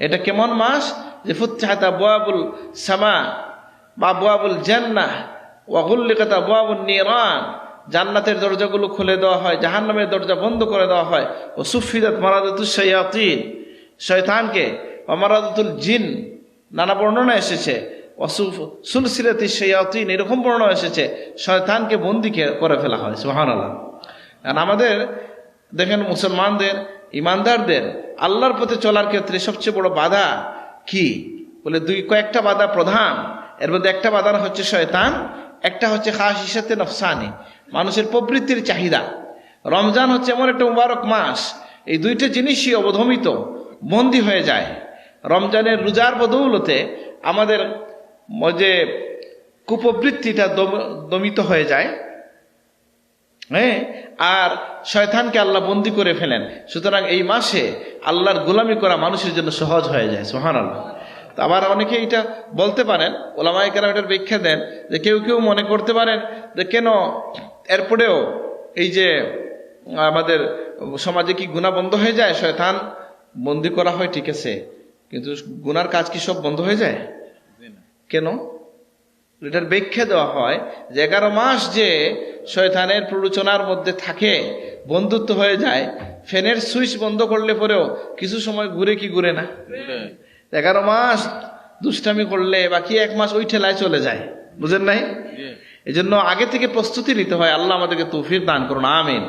এটা কেমন মাস? যে ফুতহাত আবওয়াবুল সামা বা আবওয়াবুল জান্নাহ ওয়া গুল্লিকাত আবওয়াবুন নিরান, জান্নাতের দরজাগুলো খুলে দেওয়া হয়, জাহান্নামের দরজা বন্ধ করে দেওয়া হয়। ও সুফিদাত মারাদাতুশ শায়াতিন, শয়তানকে, ওয়া মারাদাতুল জিন, নানা বর্ণনা এসেছে, ওয়া সুলসিলাতিশ শায়াতিন, এরকম বর্ণনা এসেছে, শয়তানকে বন্দী করে ফেলা হয়। সুবহানাল্লাহ। আর আমাদের দেখেন মুসলমানদের, ইমানদারদের আল্লাহর পথে চলার ক্ষেত্রে সবচেয়ে বড় বাধা কি বলে কয়েকটা বাধা প্রধান। এর মধ্যে একটা বাধা হচ্ছে শয়তান, একটা হচ্ছে খাসিসাতে নফসানি, মানুষের প্রবৃত্তির চাহিদা। রমজান হচ্ছে এমন একটা মুবারক মাস, এই দুইটা জিনিসই অবধমিত বন্দী হয়ে যায়। রমজানের রোজার বদৌলতে আমাদের যে কুপ্রবৃত্তিটা দমিত হয়ে যায়, হ্যাঁ, আর শয়তানকে আল্লাহ বন্দী করে ফেলেন। সুতরাং এই মাসে আল্লাহর গোলামি করা মানুষের জন্য সহজ হয়ে যায়। সুবহানাল্লাহ। তো আবার অনেকে এটা বলতে পারেন, ওলামায়ে কেরাম এটার ব্যাখ্যা দেন যে কেউ কেউ মনে করতে পারেন যে কেন এরপরেও এই যে আমাদের সমাজে কি গুনাহ বন্ধ হয়ে যায়? শয়তান বন্দী করা হয় ঠিক আছে, কিন্তু গুনার কাজ কি সব বন্ধ হয়ে যায়? কেন? এটার ব্যাখ্যা দেওয়া হয় যে 11 মাস যে শয়তানের প্ররোচনার মধ্যে থাকে, বন্ধুত্ব হয়ে যায়, ফ্যানের সুইচ বন্ধ করলে পরেও কিছু সময় ঘুরে কি ঘুরে না? 11 মাস দুষ্টামি করলে বাকি 1 মাস ওই ঠেলায় চলে যায়। বুঝেন নাই? এই জন্য আগে থেকে প্রস্তুতি নিতে হয়। আল্লাহ আমাদেরকে তৌফিক দান করুন, আমিন।